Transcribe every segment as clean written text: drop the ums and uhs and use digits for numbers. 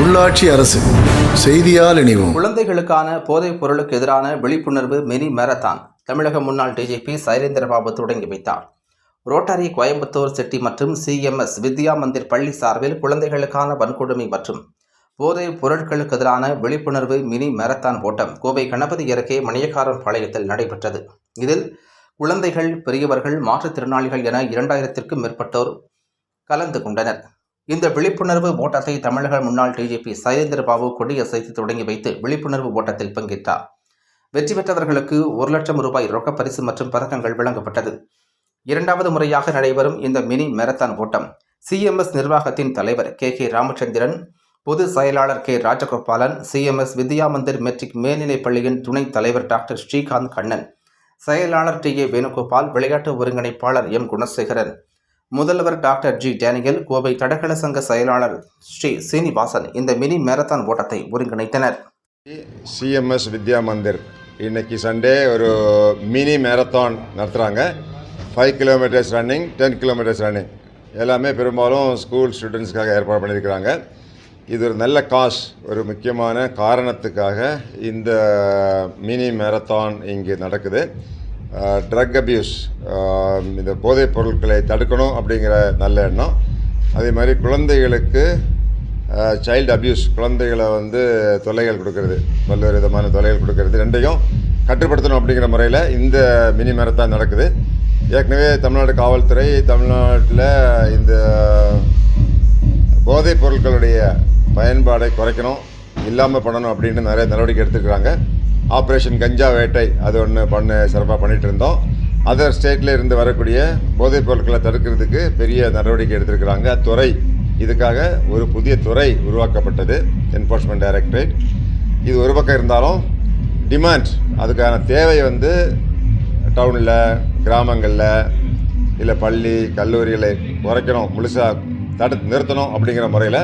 உள்ளாட்சி அரசு செய்தியால் இணைவோம். குழந்தைகளுக்கான போதைப் பொருளுக்கு எதிரான விழிப்புணர்வு மினி மாரத்தான் தமிழக முன்னாள் டிஜிபி சைலேந்திரபாபு தொடங்கி வைத்தார். ரோட்டரி கோயம்புத்தூர் சிட்டி மற்றும் CMS வித்யா மந்திர் பள்ளி சார்பில் குழந்தைகளுக்கான வன்கொடுமை மற்றும் போதைப் பொருட்களுக்கு எதிரான விழிப்புணர்வு மினி மாரத்தான் ஓட்டம் கோவை கணபதி அருகே மணியக்காரன் பாளையத்தில் நடைபெற்றது. இதில் குழந்தைகள், பெரியவர்கள், மாற்றுத்திறனாளிகள் என 2000க்கும் மேற்பட்டோர் கலந்து கொண்டனர். இந்த விழிப்புணர்வு ஓட்டத்தை தமிழக முன்னாள் டிஜிபி சைலேந்திரபாபு கொடியசைத்து தொடங்கி வைத்து விழிப்புணர்வு ஓட்டத்தில் பங்கேற்றார். வெற்றி பெற்றவர்களுக்கு 1 லட்சம் ரூபாய் ரொக்க பரிசு மற்றும் பதக்கங்கள் வழங்கப்பட்டது. 2வது முறையாக நடைபெறும் இந்த மினி மாரத்தான் ஓட்டம் CMS நிர்வாகத்தின் தலைவர் KK ராமச்சந்திரன், பொது செயலாளர் K Rajagopalan, CMS Vidya Mandir matric மேல்நிலைப் பள்ளியின் துணைத் தலைவர் டாக்டர் ஸ்ரீகாந்த் கண்ணன், செயலாளர் TA வேணுகோபால், விளையாட்டு ஒருங்கிணைப்பாளர் M குணசேகரன், முதல்வர் டாக்டர் G டேனியல், கோவை தடகள சங்க செயலாளர் ஸ்ரீ சீனிவாசன் இந்த மினி மாரத்தான் ஓட்டத்தை ஒருங்கிணைத்தனர். CMS வித்யா மந்திர் இன்னைக்கு சண்டே ஒரு மினி மாரத்தான் நடத்துகிறாங்க. 5 கிலோமீட்டர்ஸ் ரன்னிங், 10 கிலோமீட்டர்ஸ் ரன்னிங் எல்லாமே பெரும்பாலும் ஸ்கூல் ஸ்டூடெண்ட்ஸ்க்காக ஏற்பாடு பண்ணியிருக்கிறாங்க. இது ஒரு நல்ல காஸ், ஒரு முக்கியமான காரணத்துக்காக இந்த மினி மாரத்தான் இங்கே நடக்குது. ட்ரக் அப்யூஸ், இந்த போதைப் பொருட்களை தடுக்கணும் அப்படிங்கிற நல்ல எண்ணம். அதே மாதிரி குழந்தைகளுக்கு சைல்டு அப்யூஸ், குழந்தைகளை தொல்லைகள் கொடுக்கறது, பல்வேறு விதமான தொல்லைகள் கொடுக்கறது, ரெண்டையும் கட்டுப்படுத்தணும் அப்படிங்கிற முறையில் இந்த மினி மாரத்தான் நடக்குது. ஏற்கனவே தமிழ்நாடு காவல்துறை தமிழ்நாட்டில் இந்த போதைப் பொருட்களுடைய பயன்பாடை குறைக்கணும், இல்லாமல் பண்ணணும் அப்படின்னு நிறைய நடவடிக்கை எடுத்துக்கிறாங்க. ஆப்ரேஷன் கஞ்சா வேட்டை அது ஒன்று சிறப்பாக பண்ணிகிட்டு இருந்தோம். அதர் ஸ்டேட்டில் இருந்து வரக்கூடிய போதைப் பொருட்களை தடுக்கிறதுக்கு பெரிய நடவடிக்கை எடுத்திருக்கிறாங்க. துறை இதுக்காக ஒரு புதிய துறை உருவாக்கப்பட்டது, என்ஃபோர்ஸ்மெண்ட் டைரக்டரேட். இது ஒரு பக்கம் இருந்தாலும் டிமாண்ட், அதுக்கான தேவை டவுனில், கிராமங்களில், இல்லை பள்ளி கல்லூரிகளை குறைக்கணும், முழுசாக நிறுத்தணும் அப்படிங்கிற முறையில்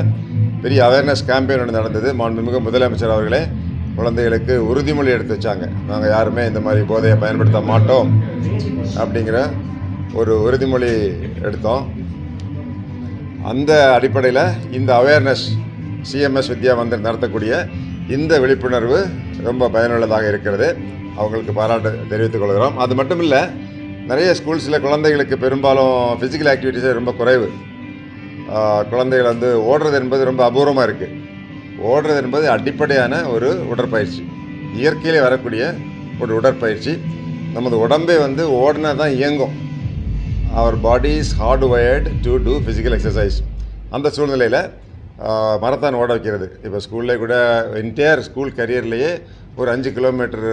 பெரிய அவேர்னஸ் கேம்பெயின் ஒன்று நடந்தது. மாண்புமிகு முதலமைச்சர் அவர்களே குழந்தைகளுக்கு உறுதிமொழி எடுத்து வச்சாங்க. நாங்கள் யாருமே இந்த மாதிரி போதையை பயன்படுத்த மாட்டோம் அப்படிங்கிற ஒரு உறுதிமொழி எடுத்தோம். அந்த அடிப்படையில் இந்த அவேர்னஸ் CMS வித்யா மந்திர் நடத்தக்கூடிய இந்த விழிப்புணர்வு ரொம்ப பயனுள்ளதாக இருக்கிறது. அவங்களுக்கு பாராட்டு தெரிவித்துக் கொள்கிறோம். அது மட்டும் இல்லை, நிறைய ஸ்கூல்ஸில் குழந்தைகளுக்கு பெரும்பாலும் ஃபிசிக்கல் ஆக்டிவிட்டிஸே ரொம்ப குறைவு. குழந்தைகள் ஓடுறது என்பது ரொம்ப அபூர்வமாக இருக்குது. ஓடுறது என்பது அடிப்படையான ஒரு உடற்பயிற்சி, இயற்கையிலே வரக்கூடிய ஒரு உடற்பயிற்சி. நமது உடம்பே ஓடினா தான் இயங்கும். அவர் body is hard wired to do physical exercise. அந்த சூழ்நிலையில் மரத்தான் ஓட வைக்கிறது. இப்போ ஸ்கூல்லே கூட என்டையர் ஸ்கூல் கரியர்லேயே ஒரு 5 கிலோமீட்டர்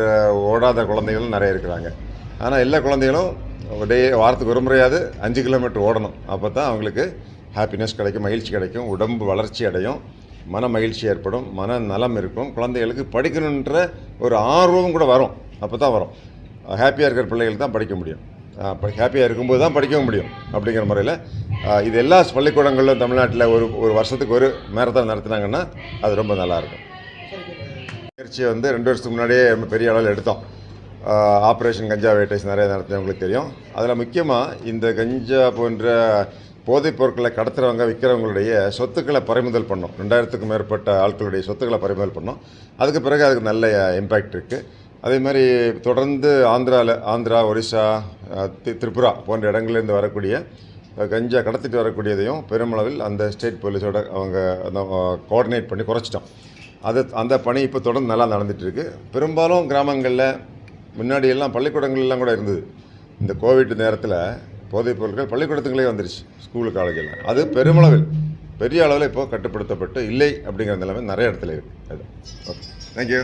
ஓடாத குழந்தைகளும் நிறைய இருக்கிறாங்க. ஆனால் எல்லா குழந்தைகளும் வாரத்துக்கு ஒரு முறையாவது 5 கிலோமீட்டர் ஓடணும். அப்போ தான் அவங்களுக்கு ஹாப்பினஸ் கிடைக்கும், மகிழ்ச்சி கிடைக்கும், உடம்பு வளர்ச்சி அடையும், மன மகிழ்ச்சி ஏற்படும், மன நலம் இருக்கும். குழந்தைகளுக்கு படிக்கணுன்ற ஒரு ஆர்வம் கூட வரும். அப்போ தான் வரும். ஹாப்பியாக இருக்கிற பிள்ளைகள் தான் படிக்க முடியும். ஹாப்பியாக இருக்கும்போது தான் படிக்கவும் முடியும். அப்படிங்கிற முறையில் இது எல்லா பள்ளிக்கூடங்களிலும் தமிழ்நாட்டில் ஒரு வருஷத்துக்கு ஒரு மாரத்தான் நடத்தினாங்கன்னா அது ரொம்ப நல்லாயிருக்கும். முயற்சியை 2 வருஷத்துக்கு முன்னாடியே ரொம்ப பெரிய அளவில் எடுத்தோம். ஆப்ரேஷன் கஞ்சா வேட்டைஸ் நிறைய நடத்தினவங்களுக்கு தெரியும். அதில் முக்கியமாக இந்த கஞ்சா போன்ற போதைப் பொருட்களை கடத்துகிறவங்க, விற்கிறவங்களுடைய சொத்துக்களை பறிமுதல் பண்ணோம். 2000க்கும் மேற்பட்ட ஆட்களுடைய சொத்துக்களை பறிமுதல் பண்ணோம். அதுக்கு பிறகு அதுக்கு நல்ல இம்பேக்ட் இருக்குது. அதே மாதிரி தொடர்ந்து ஆந்திரா, ஒரிசா, திரிபுரா போன்ற இடங்களிலிருந்து வரக்கூடிய கஞ்சா கடத்திட்டு வரக்கூடியதையும் பெருமளவில் அந்த ஸ்டேட் போலீஸோட அவங்க கோஆர்டினேட் பண்ணி குறைச்சிட்டோம். அந்த பணி இப்போ தொடர்ந்து நல்லா நடந்துகிட்ருக்கு. பெரும்பாலும் கிராமங்களில், முன்னாடியெல்லாம் பள்ளிக்கூடங்கள்லாம் கூட இருந்தது. இந்த கோவிட் நேரத்தில் போதைப் பொருட்கள் பள்ளிக்கூடத்துங்களே வந்துருச்சு, ஸ்கூலு காலேஜெல்லாம். அது பெருமளவில் பெரிய அளவில் இப்போது கட்டுப்படுத்தப்பட்டு இல்லை அப்படிங்கிற நிலைமை நிறைய இடத்துல இருக்குது. அது ஓகே, தேங்க்யூ.